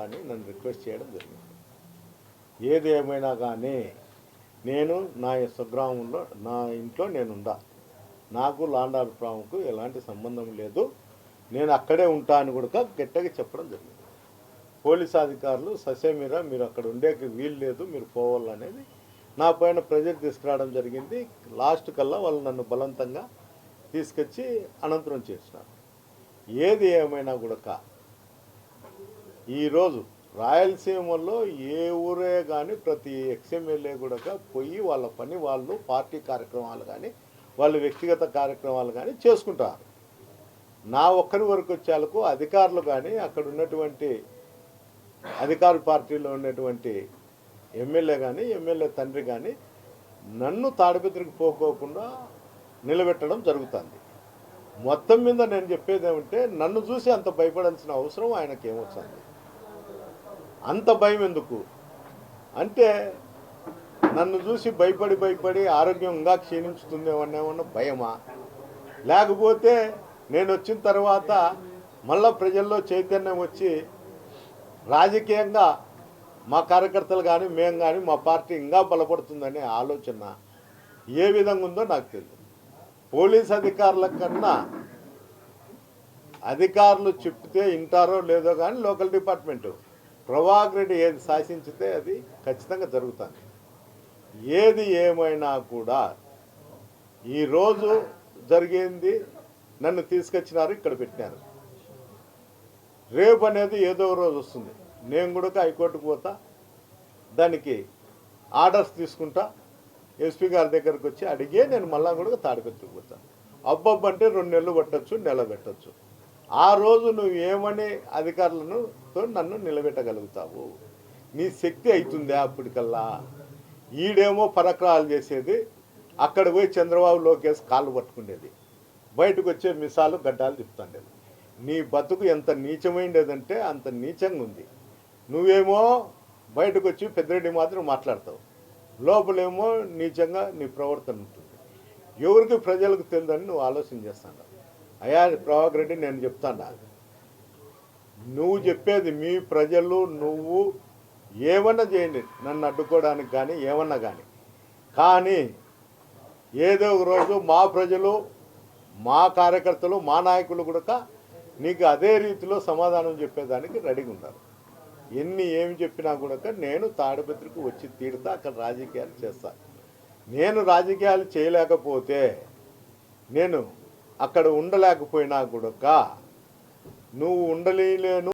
అని నన్ను రిక్వెస్ట్ చేయడం జరిగింది. ఏది ఏమైనా కానీ నేను నా స్వగ్రామంలో నా ఇంట్లో నేనుండా, నాకు లాండ్ ఆర్డర్ ప్రాబ్లంకు ఎలాంటి సంబంధం లేదు, నేను అక్కడే ఉంటా అని కూడా గట్టిగా చెప్పడం జరిగింది. పోలీసు అధికారులు ససేమిరా మీరు అక్కడ ఉండేకి వీలు లేదు, మీరు పోవాలనేది నా పైన ప్రెజర్ తీసుకురావడం జరిగింది. లాస్ట్ కల్లా వాళ్ళు నన్ను బలవంతంగా తీసుకొచ్చి అనంతరం చేసినారు. ఏది ఏమైనా కూడా ఈరోజు రాయలసీమలో ఏ ఊరే కానీ ప్రతి ఎక్స్ఎమ్మెల్యే కూడా పోయి వాళ్ళ పని వాళ్ళు పార్టీ కార్యక్రమాలు కానీ వాళ్ళు వ్యక్తిగత కార్యక్రమాలు కానీ చేసుకుంటారు. నా ఒక్కరి వరకు వచ్చేందుకు అధికారులు కానీ అక్కడ ఉన్నటువంటి అధికార పార్టీలో ఉన్నటువంటి ఎమ్మెల్యే కానీ ఎమ్మెల్యే తండ్రి కానీ నన్ను తాడిపత్రికి పోకోకుండా నిలబెట్టడం జరుగుతుంది. మొత్తం మీద నేను చెప్పేది ఏమంటే నన్ను చూసి అంత భయపడాల్సిన అవసరం ఆయనకి ఏమొస్తుంది? అంత భయం ఎందుకు అంటే నన్ను చూసి భయపడి ఆరోగ్యంగా క్షీణించుతుందేమన్నా భయమా? లేకపోతే నేను వచ్చిన తర్వాత మళ్ళా ప్రజల్లో చైతన్యం వచ్చి రాజకీయంగా మా కార్యకర్తలు కానీ మేము కానీ మా పార్టీ ఇంకా బలపడుతుందనే ఆలోచన ఏ విధంగా ఉందో నాకు తెలియదు. పోలీస్ అధికారుల కన్నా అధికారులు చెప్తే వింటారో లేదో కానీ లోకల్ డిపార్ట్మెంటు ప్రభాకర్ రెడ్డి ఏది శాసించితే అది ఖచ్చితంగా జరుగుతుంది. ఏది ఏమైనా కూడా ఈరోజు జరిగింది, నన్ను తీసుకొచ్చినారు, ఇక్కడ పెట్టినారు. రేపు అనేది ఏదో రోజు వస్తుంది, నేను కూడా హైకోర్టుకు పోతా, దానికి ఆర్డర్స్ తీసుకుంటా, ఎస్పీ గారి దగ్గరకు వచ్చి అడిగే నేను మళ్ళా కూడా తాడిపత్రికి పోతాను. అబ్బబ్బంటే 2 నెలలు పట్టచ్చు, నెల పెట్టచ్చు. ఆ రోజు నువ్వు ఏమని అధికారులతో నన్ను నిలబెట్టగలుగుతావు? నీ శక్తి అవుతుందా అప్పటికల్లా? ఈడేమో పరక్రాలు చేసేది, అక్కడ పోయి చంద్రబాబు లోకేష్ కాళ్ళు పట్టుకునేది, బయటకు వచ్చే మిసాలు గడ్డాలు తిప్పుతుండేది. నీ బతుకు ఎంత నీచమైండేదంటే అంత నీచంగా ఉంది. నువ్వేమో బయటకు వచ్చి పెద్దిరెడ్డి మాత్రం మాట్లాడతావు, లోపలేమో నీచంగా నీ ప్రవర్తన ఉంటుంది. ఎవరికి ప్రజలకు తెలియదని నువ్వు ఆలోచన చేస్తాను. అయ్యా ప్రభాకర్ రెడ్డి, నేను చెప్తాను, నువ్వు చెప్పేది మీ ప్రజలు నువ్వు ఏమన్నా చేయండి నన్ను అడ్డుకోవడానికి కానీ ఏమన్నా కానీ ఏదో ఒక రోజు మా ప్రజలు మా కార్యకర్తలు మా నాయకులు కూడా నీకు అదే రీతిలో సమాధానం చెప్పేదానికి రెడీగా ఉన్నారు. ఏమి చెప్పినా కూడా నేను తాడిపత్రికి వచ్చి తీరుతా, అక్కడ రాజకీయాలు చేస్తా. నేను రాజకీయాలు చేయలేకపోతే, నేను అక్కడ ఉండలేకపోయినా కూడా నువ్వు ఉండలేను